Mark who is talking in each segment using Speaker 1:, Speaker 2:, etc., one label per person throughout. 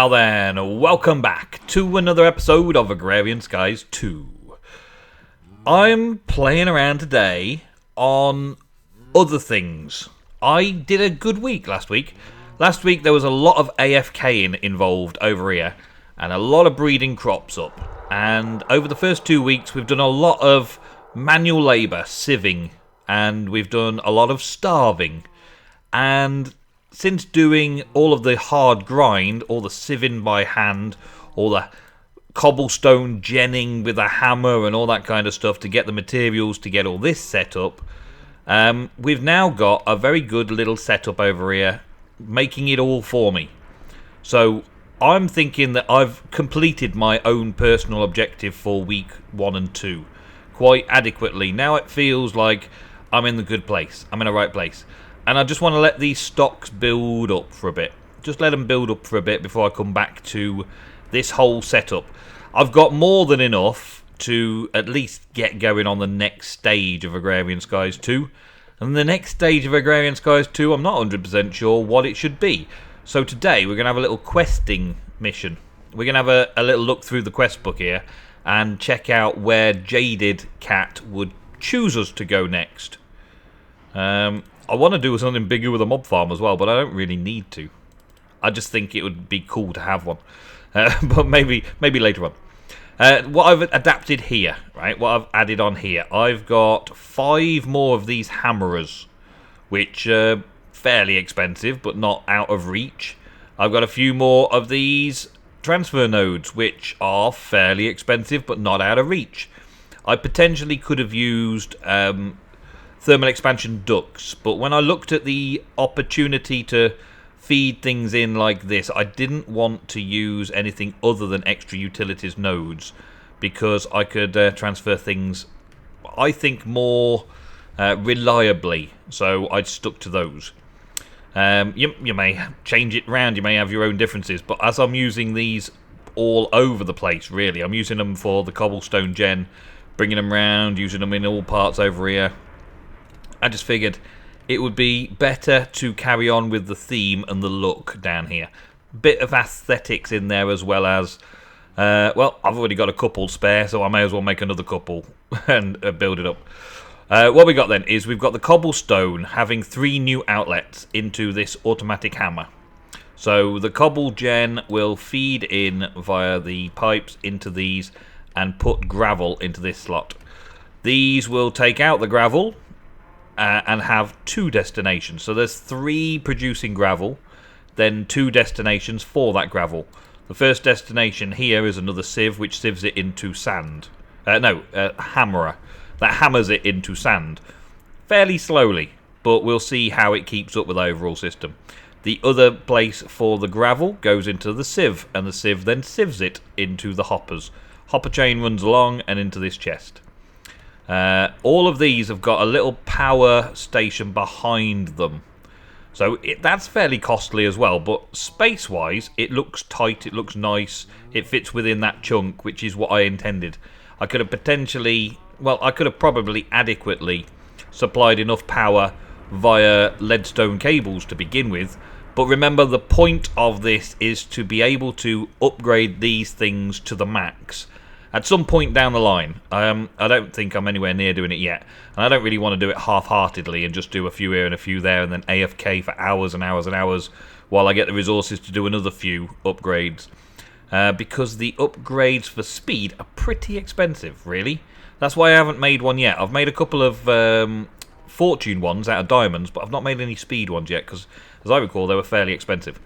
Speaker 1: Now then, welcome back to another episode of Agrarian Skies 2. I'm playing around today on other things. I did a good week last week. Last week there was a lot of AFKing involved over here, and a lot of breeding crops up. And over the first 2 weeks we've done a lot of manual labour, sieving, and we've done a lot of starving. And since doing all of the hard grind, all the sieving by hand, all the cobblestone genning with a hammer and all that kind of stuff to get the materials to get all this set up, we've now got a very good little setup over here, making it all for me. So I'm thinking that I've completed my own personal objective for week 1 and 2 quite adequately. Now it feels like I'm in the good place. I'm in the right place. And I just want to let these stocks build up for a bit. Just let them build up for a bit before I come back to this whole setup. I've got more than enough to at least get going on the next stage of Agrarian Skies 2. And the next stage of Agrarian Skies 2, I'm not 100% sure what it should be. So today we're going to have a little questing mission. We're going to have a little look through the quest book here and check out where Jaded Cat would choose us to go next. I want to do something bigger with a mob farm as well, but I don't really need to. I just think it would be cool to have one. But maybe later on. What I've adapted here, right? What I've added on here. I've got 5 more of these hammerers, which are fairly expensive, but not out of reach. I've got a few more of these transfer nodes, which are fairly expensive, but not out of reach. I potentially could have used thermal expansion ducts, but when I looked at the opportunity to feed things in like this, I didn't want to use anything other than extra utilities nodes, because I could transfer things, I think, more reliably, so I stuck to those. You may change it round, you may have your own differences, but as I'm using these all over the place, really, I'm using them for the cobblestone gen, bringing them round, using them in all parts over here. I just figured it would be better to carry on with the theme and the look down here. Bit of aesthetics in there, as well as, well, I've already got a couple spare, so I may as well make another couple and build it up. What we got then is we've got the cobblestone having 3 new outlets into this automatic hammer. So the cobble gen will feed in via the pipes into these and put gravel into this slot. These will take out the gravel and have 2 destinations. So there's 3 producing gravel, then 2 destinations for that gravel. The first destination here is another sieve, which sieves it into sand. Hammerer. That hammers it into sand. Fairly slowly, but we'll see how it keeps up with the overall system. The other place for the gravel goes into the sieve, and the sieve then sieves it into the hoppers. Hopper chain runs along and into this chest. All of these have got a little power station behind them. So that's fairly costly as well, but space-wise, it looks tight, it looks nice, it fits within that chunk, which is what I intended. I could have probably adequately supplied enough power via leadstone cables to begin with, but remember, the point of this is to be able to upgrade these things to the max at some point down the line. I don't think I'm anywhere near doing it yet, and I don't really want to do it half-heartedly and just do a few here and a few there and then AFK for hours and hours and hours while I get the resources to do another few upgrades, because the upgrades for speed are pretty expensive, really. That's why I haven't made one yet. I've made a couple of fortune ones out of diamonds, but I've not made any speed ones yet because, as I recall, they were fairly expensive.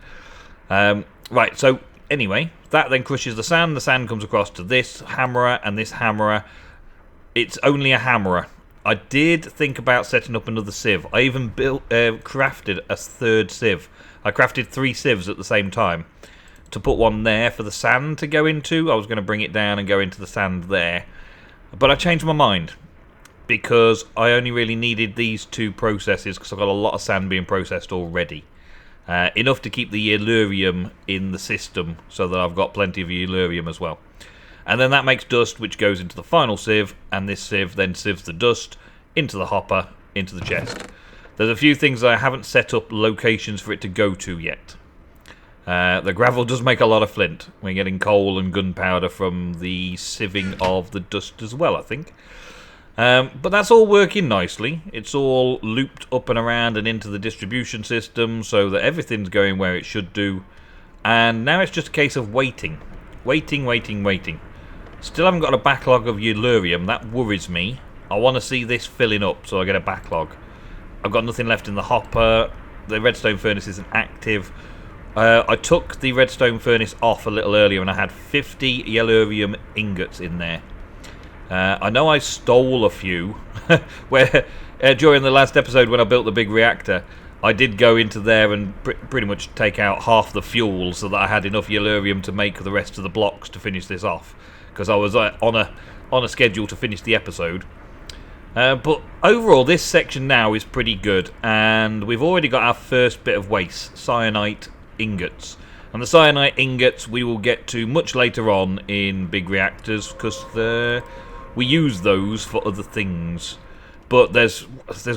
Speaker 1: Right, so anyway, that then crushes the sand. The sand comes across to this hammerer and this hammerer. It's only a hammerer. I did think about setting up another sieve. I even crafted a 3rd sieve. I crafted 3 sieves at the same time to put one there for the sand to go into. I was going to bring it down and go into the sand there, but I changed my mind because I only really needed these 2 processes because I've got a lot of sand being processed already. Enough to keep the Yellurium in the system so that I've got plenty of Yellurium as well. And then that makes dust, which goes into the final sieve, and this sieve then sieves the dust into the hopper, into the chest. There's a few things I haven't set up locations for it to go to yet. The gravel does make a lot of flint. We're getting coal and gunpowder from the sieving of the dust as well, I think. But that's all working nicely. It's all looped up and around and into the distribution system so that everything's going where it should do. And now it's just a case of waiting. Waiting. Still haven't got a backlog of Yellurium. That worries me. I want to see this filling up so I get a backlog. I've got nothing left in the hopper. The redstone furnace isn't active. I took the redstone furnace off a little earlier and I had 50 Yellurium ingots in there. I know I stole a few where during the last episode when I built the big reactor, I did go into there and pretty much take out half the fuel so that I had enough Yellurium to make the rest of the blocks to finish this off, because I was on a schedule to finish the episode. But overall, this section now is pretty good, and we've already got our first bit of waste, cyanite ingots. And the cyanite ingots we will get to much later on in big reactors, because we use those for other things. But there's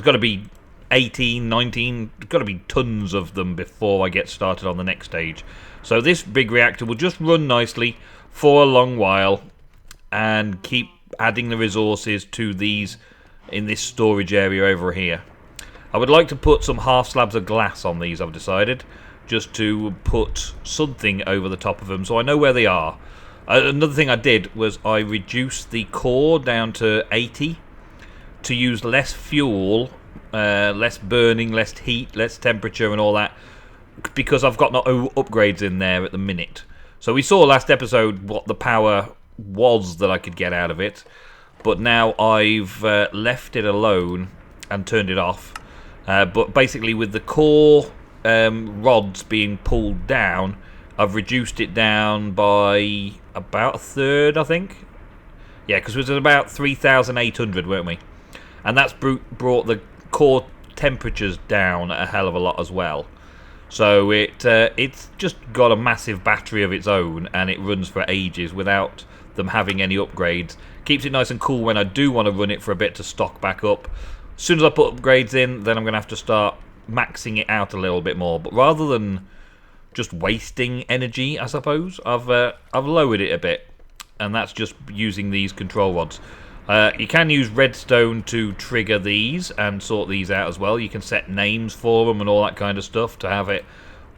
Speaker 1: got to be 18, 19, got to be tons of them before I get started on the next stage. So this big reactor will just run nicely for a long while and keep adding the resources to these in this storage area over here. I would like to put some half slabs of glass on these, I've decided, just to put something over the top of them so I know where they are. Another thing I did was I reduced the core down to 80 to use less fuel, less burning, less heat, less temperature and all that, because I've got no upgrades in there at the minute. So we saw last episode what the power was that I could get out of it, but now I've left it alone and turned it off. But basically with the core rods being pulled down, I've reduced it down by about a third, I think. Yeah, because it was at about 3,800, weren't we? And that's brought the core temperatures down a hell of a lot as well. So it's just got a massive battery of its own, and it runs for ages without them having any upgrades. Keeps it nice and cool when I do want to run it for a bit to stock back up. As soon as I put upgrades in, then I'm going to have to start maxing it out a little bit more. But rather than just wasting energy, I suppose, I've lowered it a bit, and that's just using these control rods. You can use redstone to trigger these and sort these out as well. You can set names for them and all that kind of stuff to have it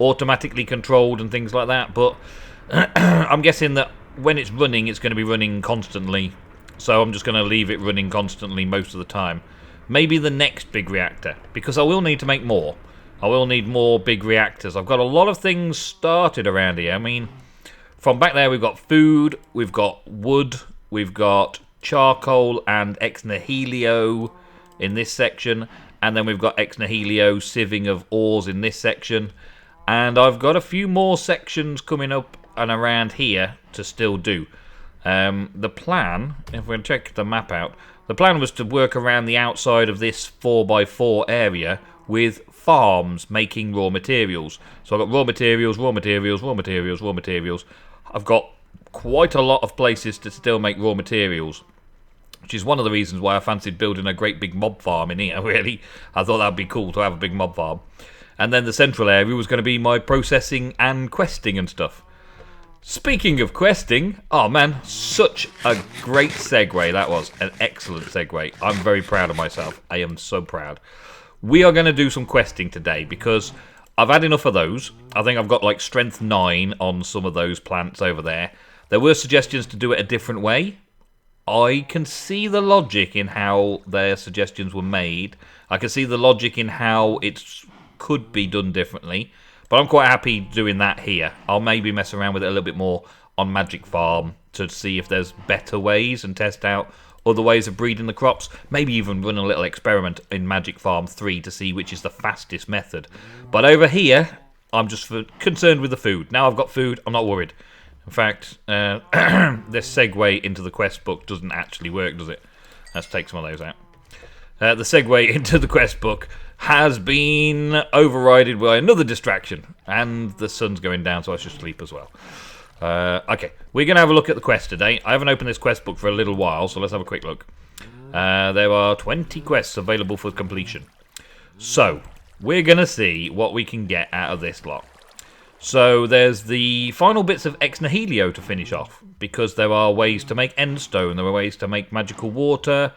Speaker 1: automatically controlled and things like that. But I'm guessing that when it's running, it's going to be running constantly. So I'm just going to leave it running constantly most of the time. Maybe the next big reactor, because I will need to make more. I will need more big reactors. I've got a lot of things started around here. I mean, from back there we've got food, we've got wood, we've got charcoal and ex nihilo in this section, and then we've got ex nihilo sieving of ores in this section, and I've got a few more sections coming up and around here to still do. The plan, if we check the map out, the plan was to work around the outside of this 4x4 area with farms making raw materials. So I've got raw materials. I've got quite a lot of places to still make raw materials, which is one of the reasons why I fancied building a great big mob farm in here, really. I thought that would be cool to have a big mob farm. And then the central area was going to be my processing and questing and stuff. Speaking of questing, oh man, such a great segue. That was an excellent segue. I'm very proud of myself. I am so proud. We are going to do some questing today because I've had enough of those. I think I've got like strength 9 on some of those plants over there. There were suggestions to do it a different way. I can see the logic in how their suggestions were made. I can see the logic in how it could be done differently. But I'm quite happy doing that here. I'll maybe mess around with it a little bit more on Magic Farm to see if there's better ways and test out other ways of breeding the crops. Maybe even run a little experiment in Magic Farm 3 to see which is the fastest method. But over here, I'm just concerned with the food. Now I've got food, I'm not worried. In fact, this segue into the quest book doesn't actually work, does it? Let's take some of those out. The segue into the quest book has been overridden by another distraction, and the sun's going down, so I should sleep as well. Okay, we're going to have a look at the quest today. I haven't opened this quest book for a little while, so let's have a quick look. There are 20 quests available for completion. So, we're going to see what we can get out of this lot. So there's the final bits of ex nihilo to finish off, because there are ways to make endstone, there are ways to make magical water,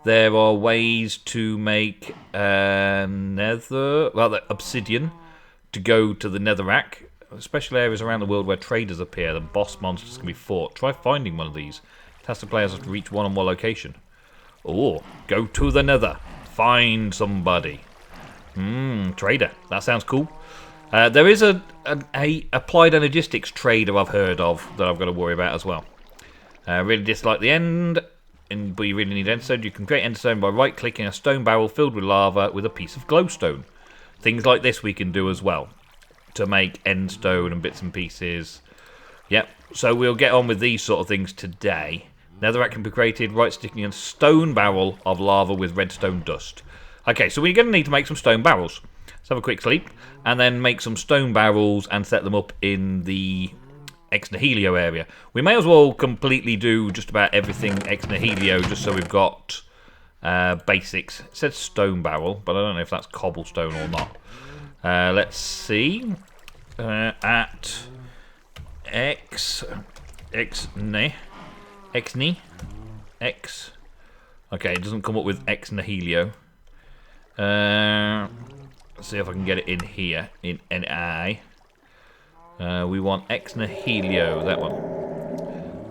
Speaker 1: there are ways to make the obsidian to go to the netherrack, especially areas around the world where traders appear and boss monsters can be fought. Try finding one of these. Task the players have to reach one or more location. Or go to the nether. Find somebody. Trader. That sounds cool. There is a applied energistics trader I've heard of that I've got to worry about as well. Really dislike the end, but you really need endstone. You can create endstone by right-clicking a stone barrel filled with lava with a piece of glowstone. Things like this we can do as well to make endstone and bits and pieces. Yep, so we'll get on with these sort of things today. Netherrack can be created right-sticking a stone barrel of lava with redstone dust. Okay, so we're going to need to make some stone barrels. Let's have a quick sleep, and then make some stone barrels and set them up in the ex nihilo area. We may as well completely do just about everything ex nihilo, just so we've got basics. It says stone barrel, but I don't know if that's cobblestone or not. Let's see. At X. Okay, it doesn't come up with ex nihilo. Let's see if I can get it in here, in NI. We want ex nihilo, that one.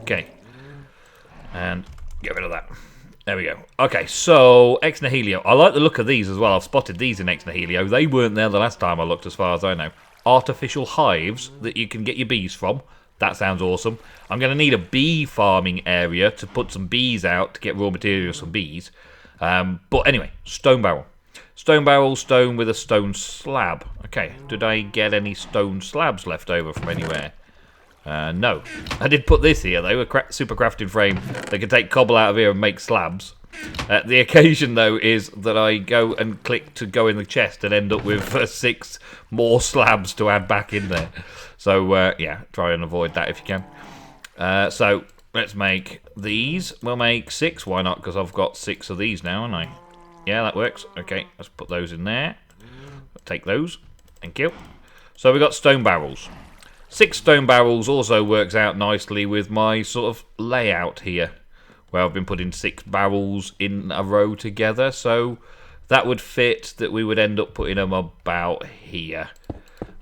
Speaker 1: Okay. And get rid of that. There we go. Okay, so ex nihilo. I like the look of these as well. I've spotted these in ex nihilo. They weren't there the last time I looked, as far as I know. Artificial hives that you can get your bees from. That sounds awesome. I'm going to need a bee farming area to put some bees out to get raw materials from bees. But anyway, stone barrel. Stone barrel, stone with a stone slab. Okay, did I get any stone slabs left over from anywhere? No. I did put this here, though, a super crafting frame that can take cobble out of here and make slabs. The occasion, though, is that I go and click to go in the chest and end up with 6 more slabs to add back in there. So, yeah, try and avoid that if you can. So, let's make these. We'll make 6, why not? Because I've got 6 of these now, haven't I? Yeah, that works. Okay, let's put those in there. Take those. Thank you. So we've got stone barrels. 6 stone barrels also works out nicely with my sort of layout here, where I've been putting 6 barrels in a row together. So that would fit, that we would end up putting them about here.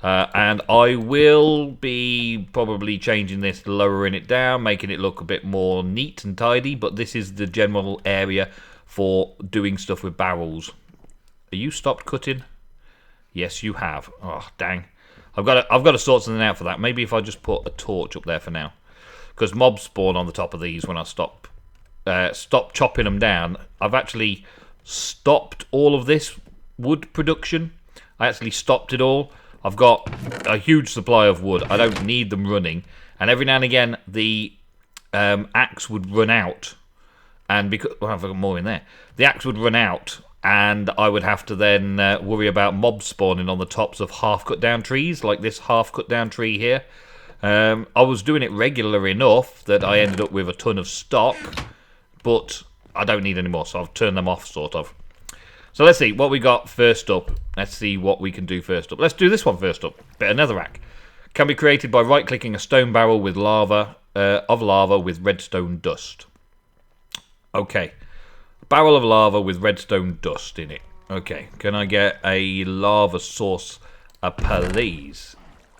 Speaker 1: And I will be probably changing this, lowering it down, making it look a bit more neat and tidy. But this is the general area for doing stuff with barrels. Are you stopped cutting? Yes, you have. Oh, dang. I've got to sort something out for that. Maybe if I just put a torch up there for now, because mobs spawn on the top of these when I stop chopping them down. I've actually stopped all of this wood production. I actually stopped it all. I've got a huge supply of wood. I don't need them running, and every now and again the axe would run out, and because I've got more in there, the axe would run out. And I would have to then worry about mobs spawning on the tops of half-cut down trees, like this half-cut down tree here. I was doing it regular enough that I ended up with a ton of stock, but I don't need any more, so I've turned them off, sort of. So let's see what we got first up. Let's see what we can do first up. Let's do this one first up. Bit of netherrack. Can be created by right-clicking a stone barrel with lava with redstone dust. Okay. Barrel of lava with redstone dust in it. Okay, can I get a lava source, please?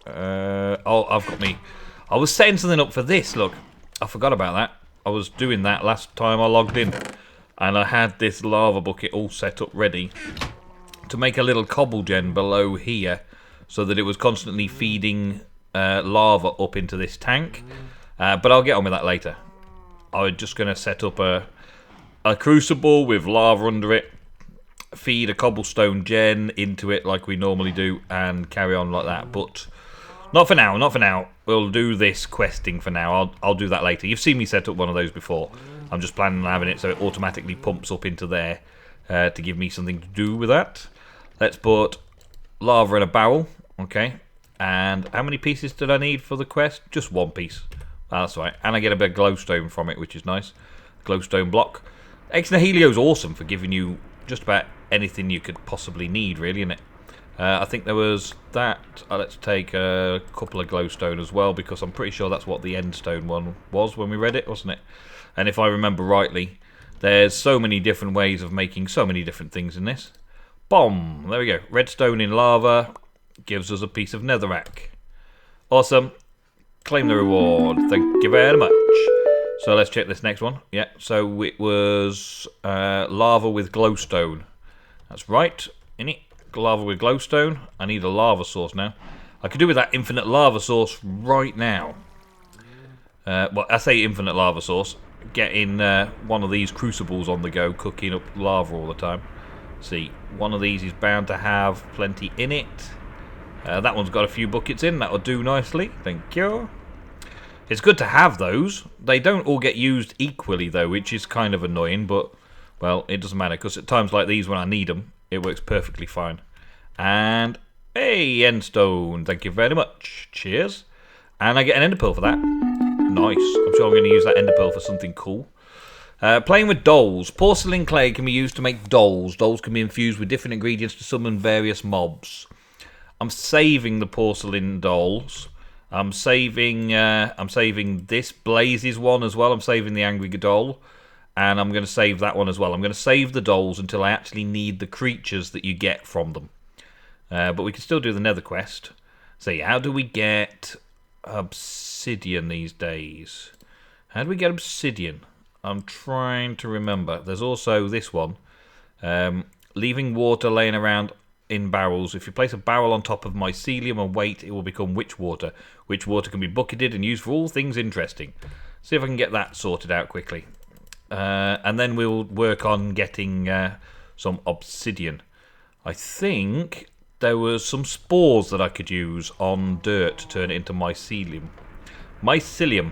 Speaker 1: Oh, I've got me. I was setting something up for this, look. I forgot about that. I was doing that last time I logged in. And I had this lava bucket all set up ready to make a little cobble gen below here so that it was constantly feeding lava up into this tank. But I'll get on with that later. I'm just going to set up a crucible with lava under it, feed a cobblestone gen into it like we normally do, and carry on like that. But not for now, not for now. We'll do this questing for now. I'll do that later. You've seen me set up one of those before. I'm just planning on having it so it automatically pumps up into there to give me something to do with that. Let's put lava in a barrel. Okay. And how many pieces did I need for the quest? Just 1 piece. That's right. And I get a bit of glowstone from it, which is nice. Glowstone block. Ex Nihilio's awesome for giving you just about anything you could possibly need, really, isn't it? I think there was that. Let's take a couple of glowstone as well, because I'm pretty sure that's what the endstone one was when we read it, wasn't it? And if I remember rightly, there's so many different ways of making so many different things in this. Bomb! There we go. Redstone in lava gives us a piece of netherrack. Awesome. Claim the reward. Thank you very much. So let's check this next one. Yeah, so it was lava with glowstone. That's right. In it. Lava with glowstone. I need a lava source now. I could do with that infinite lava source right now. Well, I say infinite lava source. Getting one of these crucibles on the go, cooking up lava all the time. See, one of these is bound to have plenty in it. That one's got a few buckets in. That'll do nicely. Thank you. It's good to have those. They don't all get used equally, though, which is kind of annoying. But, well, it doesn't matter, because at times like these when I need them, it works perfectly fine. And, hey, endstone. Thank you very much. Cheers. And I get an ender pearl for that. Nice. I'm sure I'm going to use that ender pearl for something cool. Playing with dolls. Porcelain clay can be used to make dolls. Dolls can be infused with different ingredients to summon various mobs. I'm saving the porcelain dolls. I'm saving this Blazes one as well. I'm saving the angry doll. And I'm going to save that one as well. I'm going to save the dolls until I actually need the creatures that you get from them. But we can still do the nether quest. So how do we get obsidian these days? How do we get obsidian? I'm trying to remember. There's also this one. Leaving water laying around in barrels. If you place a barrel on top of mycelium and wait, it will become witch water. Witch water can be bucketed and used for all things interesting. See if I can get that sorted out quickly. And then we'll work on getting some obsidian. I think there was some spores that I could use on dirt to turn it into mycelium. Mycelium.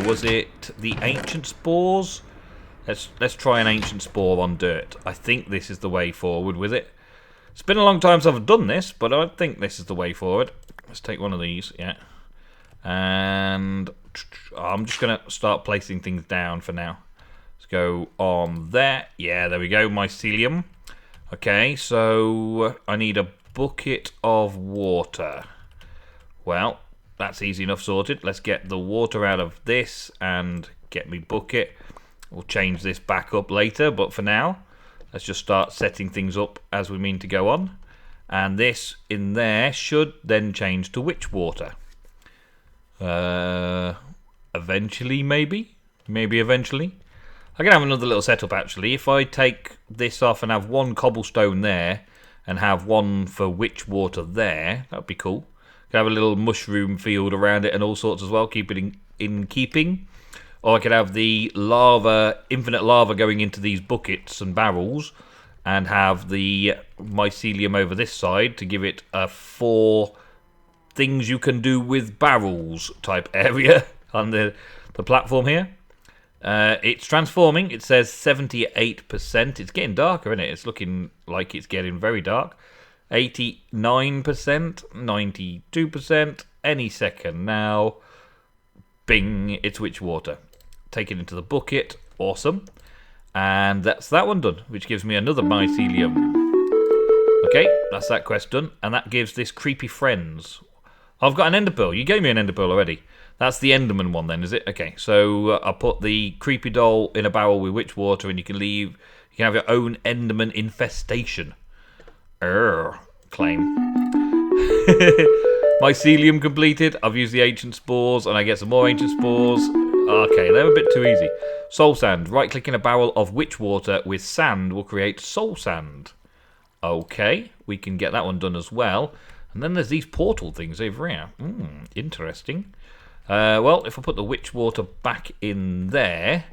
Speaker 1: Was it the ancient spores? Let's try an ancient spore on dirt. I think this is the way forward with it. It's been a long time since I've done this, but I think this is the way forward. Let's take one of these, yeah. And I'm just going to start placing things down for now. Let's go on there. Yeah, there we go, mycelium. Okay, so I need a bucket of water. Well, that's easy enough sorted. Let's get the water out of this and get me bucket. We'll change this back up later, but for now, let's just start setting things up as we mean to go on. And this in there should then change to witch water. Eventually, maybe? Maybe eventually. I can have another little setup, actually. If I take this off and have one cobblestone there and have one for witch water there, that would be cool. Could have a little mushroom field around it and all sorts as well, keep it in keeping. Or I could have the lava, infinite lava going into these buckets and barrels and have the mycelium over this side to give it a 4 things you can do with barrels type area on the platform here. It's transforming. It says 78%. It's getting darker, isn't it? It's looking like it's getting very dark. 89%, 92%, any second now. Bing, it's witch water. Take it into the bucket. Awesome. And that's that one done, which gives me another mycelium. Okay, that's that quest done. And that gives this creepy friends. I've got an ender pearl. You gave me an ender pearl already. That's the enderman one then, is it? Okay, so I'll put the creepy doll in a barrel with witch water and you can have your own enderman infestation. Claim. Mycelium completed. I've used the ancient spores and I get some more ancient spores. Okay, they're a bit too easy. Soul sand. Right-click in a barrel of witch water with sand will create soul sand. Okay, we can get that one done as well. And then there's these portal things over here. Interesting. Well, if I put the witch water back in there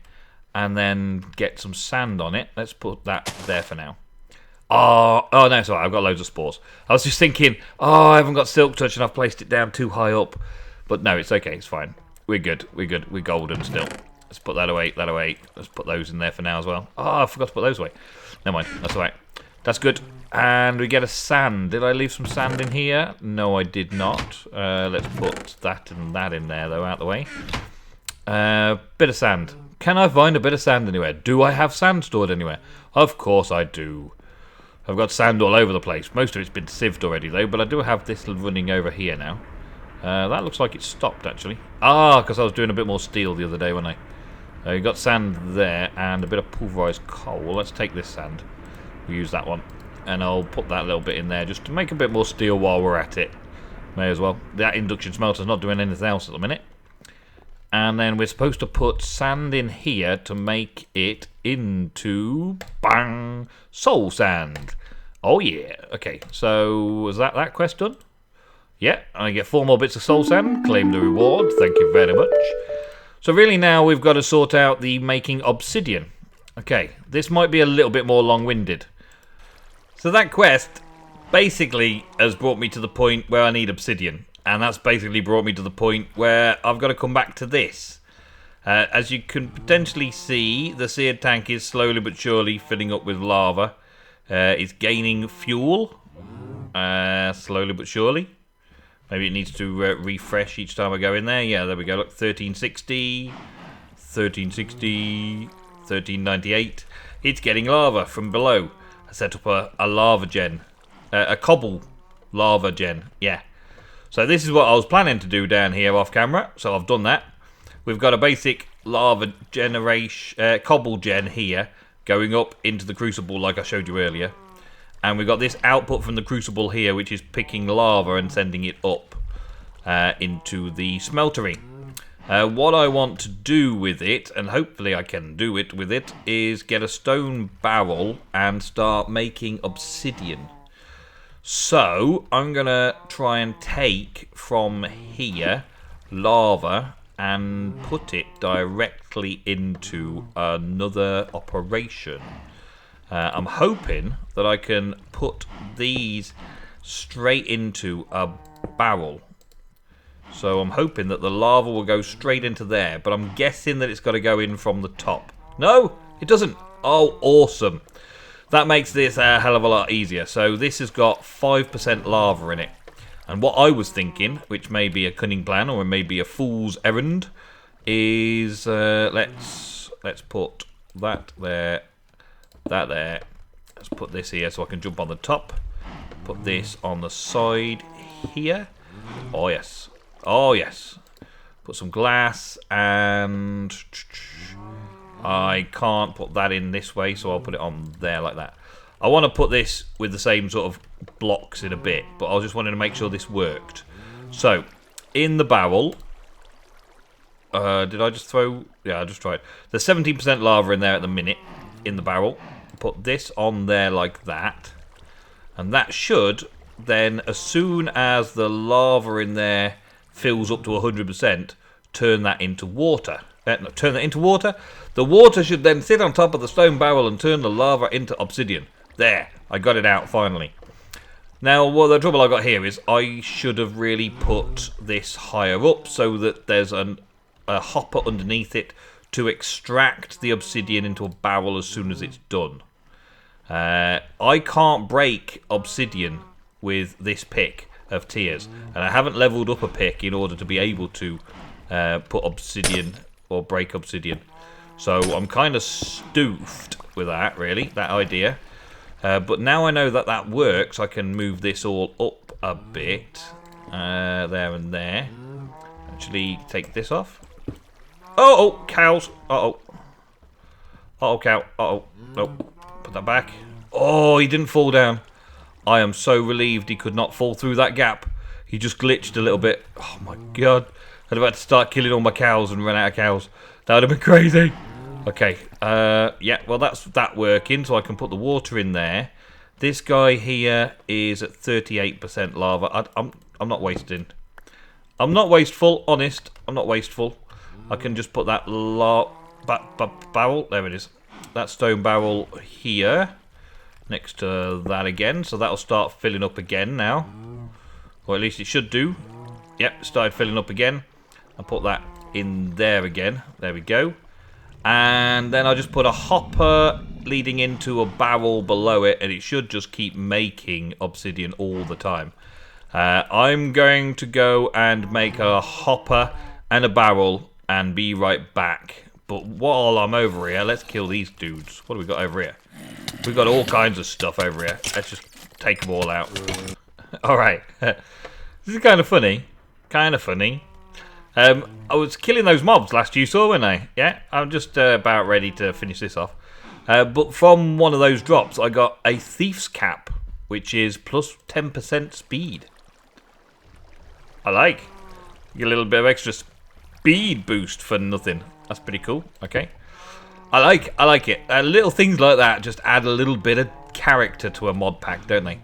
Speaker 1: and then get some sand on it, let's put that there for now. Oh no, sorry, I've got loads of spores. I was just thinking, I haven't got silk touch and I've placed it down too high up. But no, it's okay, it's fine. We're good, we're golden still. Let's put that away, Let's put those in there for now as well. I forgot to put those away. Never mind, that's alright. That's good. And we get a sand. Did I leave some sand in here? No, I did not. Let's put that and that in there, though, out the way. Bit of sand. Can I find a bit of sand anywhere? Do I have sand stored anywhere? Of course I do. I've got sand all over the place. Most of it's been sieved already, though, but I do have this running over here now. That looks like it stopped, actually. Ah, because I was doing a bit more steel the other day, wasn't I? You've got sand there and a bit of pulverised coal. Let's take this sand. We'll use that one. And I'll put that little bit in there just to make a bit more steel while we're at it. May as well. That induction smelter's not doing anything else at the minute. And then we're supposed to put sand in here to make it into... bang! Soul sand. Oh yeah. Okay, so was that quest done? Yeah, I get 4 more bits of soul sand. Claim the reward. Thank you very much. So really now we've got to sort out the making obsidian. Okay, this might be a little bit more long-winded. So that quest basically has brought me to the point where I need obsidian. And that's basically brought me to the point where I've got to come back to this. As you can potentially see, the seared tank is slowly but surely filling up with lava. It's gaining fuel. Slowly but surely. Maybe it needs to refresh each time I go in there. Yeah, there we go. Look, 1360, 1360, 1398. It's getting lava from below. I set up a lava gen. A cobble lava gen. Yeah. So this is what I was planning to do down here off camera. So I've done that. We've got a basic lava generation, cobble gen here going up into the crucible like I showed you earlier. And we've got this output from the crucible here, which is picking lava and sending it up into the smeltery. What I want to do with it, and hopefully I can do it with it, is get a stone barrel and start making obsidian. So I'm going to try and take from here lava and put it directly into another operation. I'm hoping that I can put these straight into a barrel. So I'm hoping that the lava will go straight into there, but I'm guessing that it's got to go in from the top. No, it doesn't. Oh, awesome. That makes this a hell of a lot easier. So this has got 5% lava in it. And what I was thinking, which may be a cunning plan or maybe a fool's errand, is let's put that there. That there. Let's put this here so I can jump on the top. Put this on the side here. Oh yes. Oh yes. Put some glass and I can't put that in this way, so I'll put it on there like that. I want to put this with the same sort of blocks in a bit, but I was just wanting to make sure this worked. So, in the barrel, did I just throw... Yeah, I just tried. There's 17% lava in there at the minute, in the barrel. Put this on there like that. And that should then, as soon as the lava in there fills up to 100%, turn that into water. Turn that into water. The water should then sit on top of the stone barrel and turn the lava into obsidian. There, I got it out finally. Now, well, the trouble I got here is I should have really put this higher up so that there's a hopper underneath it to extract the obsidian into a barrel as soon as it's done. I can't break obsidian with this pick of tears, and I haven't leveled up a pick in order to be able to put obsidian or break obsidian. So I'm kind of stoofed with that, really, that idea. But now I know that that works, I can move this all up a bit. There and there. Actually, take this off. Oh, cows. Uh-oh. Uh-oh, cow. Uh-oh. Nope. Put that back. Oh, he didn't fall down. I am so relieved he could not fall through that gap. He just glitched a little bit. Oh, my God. I'd have had to start killing all my cows and run out of cows. That would have been crazy. Okay. Yeah, well, that's that working, so I can put the water in there. This guy here is at 38% lava. I'm not wasting. I'm not wasteful, honest. I'm not wasteful. I can just put that barrel. There it is. That stone barrel here. Next to that again. So that'll start filling up again now. Or at least it should do. Yep, it started filling up again. I'll put that in there again. There we go. And then I'll just put a hopper leading into a barrel below it, and it should just keep making obsidian all the time. I'm going to go and make a hopper and a barrel and be right back. But while I'm over here, let's kill these dudes. What do we got over here? We've got all kinds of stuff over here. Let's just take them all out. Alright. This is kind of funny. Kind of funny. I was killing those mobs last you saw, weren't I? Yeah, I'm just about ready to finish this off. But from one of those drops, I got a Thief's Cap, which is plus 10% speed. I like. You get a little bit of extra speed boost for nothing. That's pretty cool. Okay. I like it. Little things like that just add a little bit of character to a mod pack, don't they?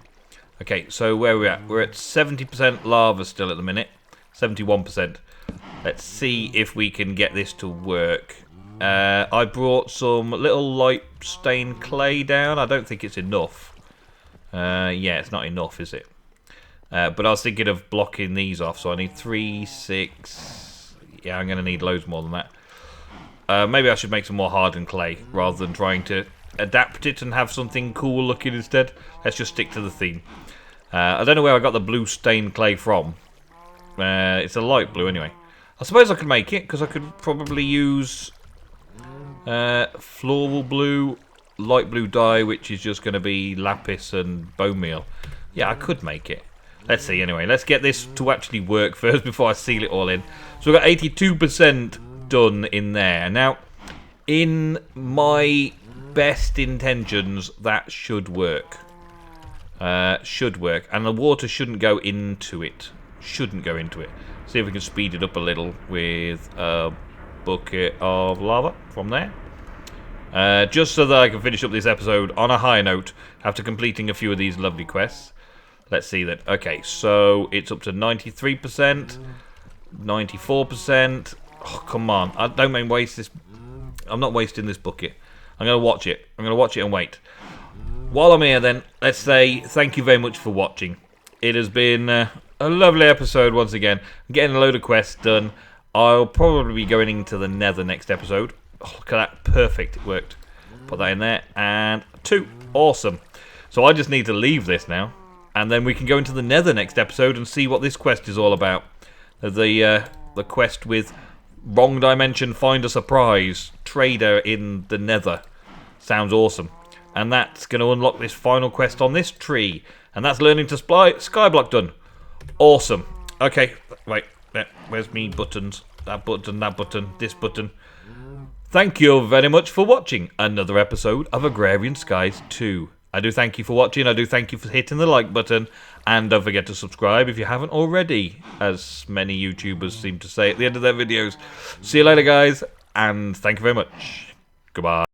Speaker 1: Okay, so where are we at? We're at 70% lava still at the minute. 71%. Let's see if we can get this to work. I brought some little light stained clay down. I don't think it's enough. Yeah, it's not enough, is it? But I was thinking of blocking these off, so I need 3, 6... Yeah, I'm going to need loads more than that. Maybe I should make some more hardened clay, rather than trying to adapt it and have something cool looking instead. Let's just stick to the theme. I don't know where I got the blue stained clay from. It's a light blue anyway. I suppose I could make it, because I could probably use floral blue, light blue dye, which is just going to be lapis and bone meal. Yeah, I could make it. Let's see anyway. Let's get this to actually work first before I seal it all in. So we've got 82% done in there. Now, in my best intentions, that should work. Should work. And the water shouldn't go into it. Shouldn't go into it. See if we can speed it up a little with a bucket of lava from there. Just so that I can finish up this episode on a high note after completing a few of these lovely quests. Let's see that. Okay, so it's up to 93%, 94%. Oh, come on. I don't mean waste this. I'm not wasting this bucket. I'm going to watch it. I'm going to watch it and wait. While I'm here then, let's say thank you very much for watching. It has been a lovely episode once again. I'm getting a load of quests done. I'll probably be going into the Nether next episode. Oh, look at that. Perfect. It worked. Put that in there. And 2. Awesome. So I just need to leave this now. And then we can go into the Nether next episode and see what this quest is all about. The quest with Wrong Dimension, Find a Surprise, Trader in the Nether. Sounds awesome. And that's going to unlock this final quest on this tree. And that's learning to skyblock done. Awesome. Okay, wait. Where's me buttons? That button, this button. Thank you very much for watching another episode of Agrarian Skies 2. I do thank you for watching. I do thank you for hitting the like button. And don't forget to subscribe if you haven't already, as many YouTubers seem to say at the end of their videos. See you later, guys. And thank you very much. Goodbye.